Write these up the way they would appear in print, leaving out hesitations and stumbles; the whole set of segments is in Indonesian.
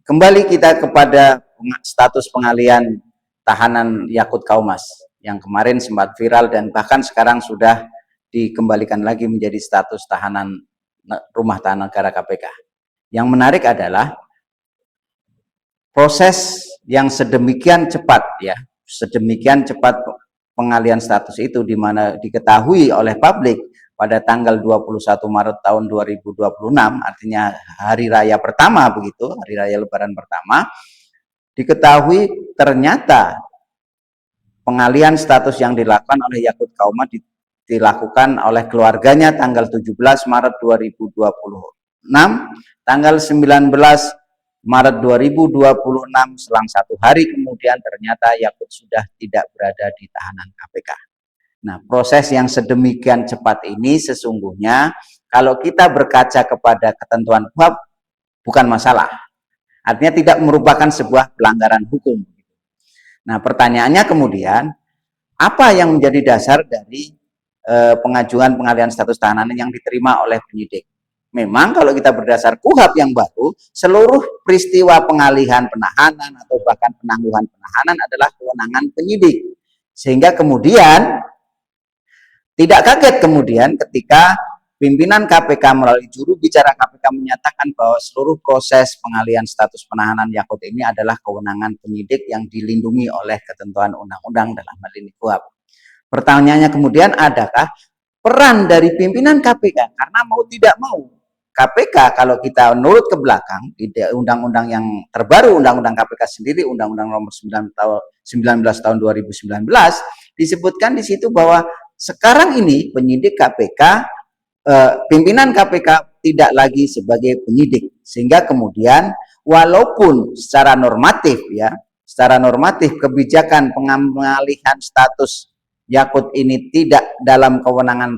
Kembali kita kepada status pengalihan tahanan Yakut Kaumas yang kemarin sempat viral dan bahkan sekarang sudah dikembalikan lagi menjadi status tahanan rumah tahanan negara KPK. Yang menarik adalah proses yang sedemikian cepat pengalihan status itu, di mana diketahui oleh publik pada tanggal 21 Maret tahun 2026, artinya hari raya pertama begitu, hari raya lebaran pertama, diketahui ternyata pengalihan status yang dilakukan oleh Yakut Kaumas dilakukan oleh keluarganya tanggal 17 Maret 2026, tanggal 19 Maret 2026 selang 1 hari kemudian ternyata Yakut sudah tidak berada di tahanan KPK. Nah, proses yang sedemikian cepat ini sesungguhnya kalau kita berkaca kepada ketentuan KUHP bukan masalah. Artinya tidak merupakan sebuah pelanggaran hukum. Nah, pertanyaannya kemudian, apa yang menjadi dasar dari pengajuan pengalihan status tahanan yang diterima oleh penyidik? Memang kalau kita berdasar KUHP yang baru, seluruh peristiwa pengalihan penahanan atau bahkan penangguhan penahanan adalah kewenangan penyidik. Sehingga kemudian tidak kaget kemudian ketika pimpinan KPK melalui juru bicara KPK menyatakan bahwa seluruh proses pengalihan status penahanan Yakut ini adalah kewenangan penyidik yang dilindungi oleh ketentuan undang-undang dalam hal ini KUHP. Pertanyaannya kemudian, adakah peran dari pimpinan KPK? Karena mau tidak mau KPK, kalau kita menurut ke belakang di undang-undang yang terbaru, undang-undang KPK sendiri, undang-undang nomor 19 tahun 2019, disebutkan di situ bahwa sekarang ini penyidik KPK, pimpinan KPK tidak lagi sebagai penyidik, sehingga kemudian walaupun secara normatif kebijakan pengalihan status Yakut ini tidak dalam kewenangan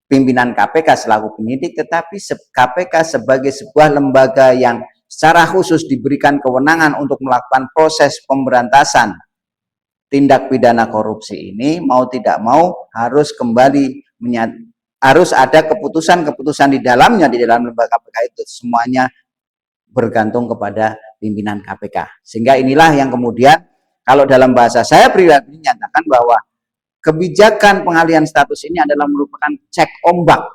pimpinan KPK selaku penyidik, tetapi KPK sebagai sebuah lembaga yang secara khusus diberikan kewenangan untuk melakukan proses pemberantasan tindak pidana korupsi ini, mau tidak mau harus kembali harus ada keputusan-keputusan di dalam lembaga KPK itu semuanya bergantung kepada pimpinan KPK. Sehingga inilah yang kemudian kalau dalam bahasa saya pribadi menyatakan bahwa kebijakan pengalihan status ini adalah merupakan cek ombak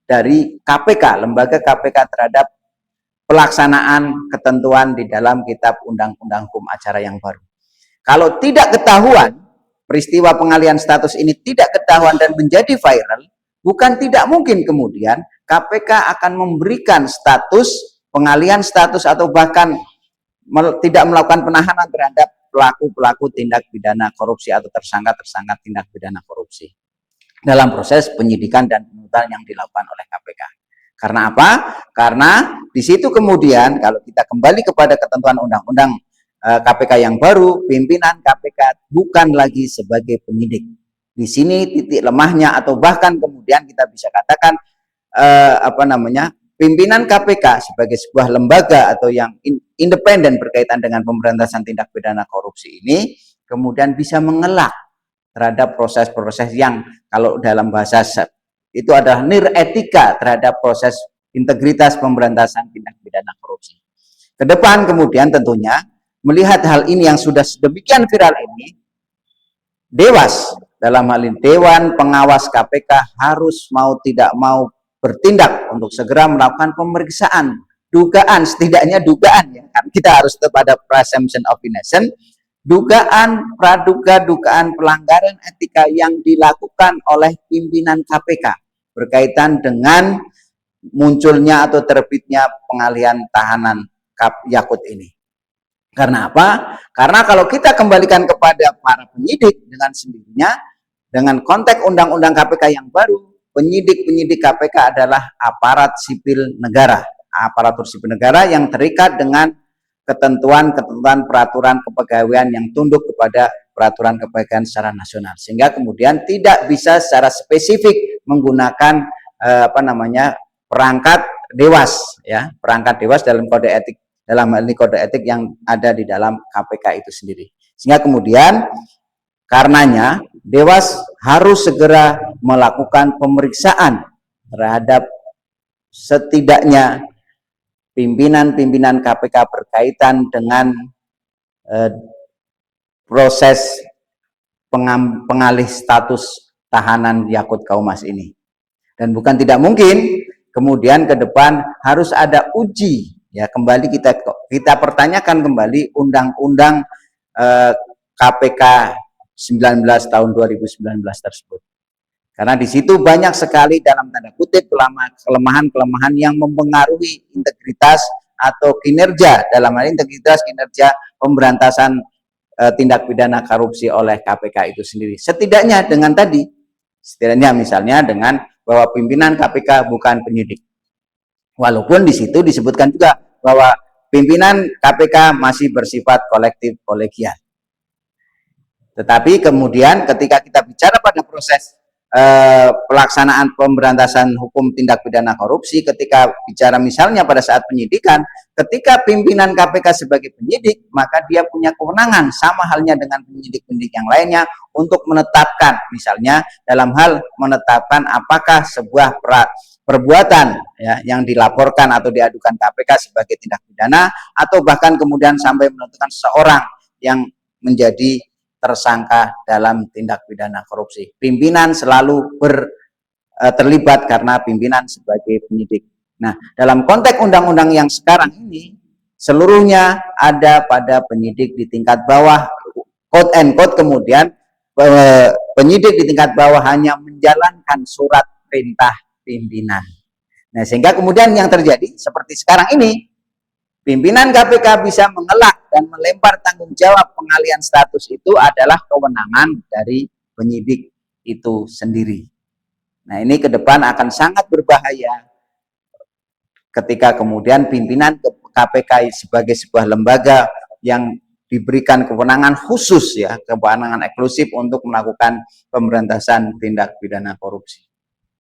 dari KPK, lembaga KPK terhadap pelaksanaan ketentuan di dalam kitab undang-undang hukum acara yang baru. Kalau tidak ketahuan, peristiwa pengalihan status ini tidak ketahuan dan menjadi viral, bukan tidak mungkin kemudian KPK akan memberikan status pengalihan status atau bahkan tidak melakukan penahanan terhadap pelaku-pelaku tindak pidana korupsi atau tersangka-tersangka tindak pidana korupsi dalam proses penyidikan dan penuntutan yang dilakukan oleh KPK. Karena apa? Karena di situ kemudian kalau kita kembali kepada ketentuan undang-undang KPK yang baru, pimpinan KPK bukan lagi sebagai penyidik. Di sini titik lemahnya atau bahkan kemudian kita bisa katakan pimpinan KPK sebagai sebuah lembaga atau yang independen berkaitan dengan pemberantasan tindak pidana korupsi ini kemudian bisa mengelak terhadap proses-proses yang kalau dalam bahasa itu adalah nir-etika terhadap proses integritas pemberantasan tindak pidana korupsi. Ke depan kemudian tentunya melihat hal ini yang sudah sedemikian viral ini, Dewas dalam hal ini Dewan Pengawas KPK harus mau tidak mau bertindak untuk segera melakukan pemeriksaan dugaan, setidaknya dugaan ya, kan kita harus tetap ada presumption of innocence, dugaan dugaan pelanggaran etika yang dilakukan oleh pimpinan KPK berkaitan dengan munculnya atau terbitnya pengalihan tahanan Yakut ini. Karena apa? Karena kalau kita kembalikan kepada para penyidik dengan sendirinya, dengan konteks undang-undang KPK yang baru, penyidik-penyidik KPK adalah aparatur sipil negara yang terikat dengan ketentuan-ketentuan peraturan kepegawaian yang tunduk kepada peraturan kepegawaian secara nasional, sehingga kemudian tidak bisa secara spesifik menggunakan perangkat dewas dalam kode etik, dalam hal ini kode etik yang ada di dalam KPK itu sendiri. Sehingga kemudian karenanya Dewas harus segera melakukan pemeriksaan terhadap setidaknya pimpinan-pimpinan KPK berkaitan dengan proses pengalih status tahanan Yakut Kaumas ini. Dan bukan tidak mungkin kemudian ke depan harus ada uji, ya, kembali kita pertanyakan kembali Undang-Undang KPK 19 tahun 2019 tersebut. Karena di situ banyak sekali dalam tanda kutip kelemahan-kelemahan yang mempengaruhi integritas atau kinerja, dalam hal integritas kinerja pemberantasan tindak pidana korupsi oleh KPK itu sendiri. Setidaknya misalnya dengan bahwa pimpinan KPK bukan penyidik. Walaupun di situ disebutkan juga bahwa pimpinan KPK masih bersifat kolektif kolegial. Tetapi kemudian ketika kita bicara pada proses pelaksanaan pemberantasan hukum tindak pidana korupsi, ketika bicara misalnya pada saat penyidikan, ketika pimpinan KPK sebagai penyidik, maka dia punya kewenangan sama halnya dengan penyidik-penyidik yang lainnya untuk menetapkan, misalnya dalam hal menetapkan apakah sebuah perbuatan, ya, yang dilaporkan atau diadukan KPK sebagai tindak pidana, atau bahkan kemudian sampai menentukan seseorang yang menjadi tersangka dalam tindak pidana korupsi. Pimpinan selalu terlibat karena pimpinan sebagai penyidik. Nah, dalam konteks undang-undang yang sekarang ini, seluruhnya ada pada penyidik di tingkat bawah, quote and quote, kemudian penyidik di tingkat bawah hanya menjalankan surat perintah pimpinan. Nah, sehingga kemudian yang terjadi seperti sekarang ini, pimpinan KPK bisa mengelak dan melempar tanggung jawab pengalihan status itu adalah kewenangan dari penyidik itu sendiri. Nah, ini ke depan akan sangat berbahaya ketika kemudian pimpinan KPK sebagai sebuah lembaga yang diberikan kewenangan khusus, ya, kewenangan eksklusif untuk melakukan pemberantasan tindak pidana korupsi.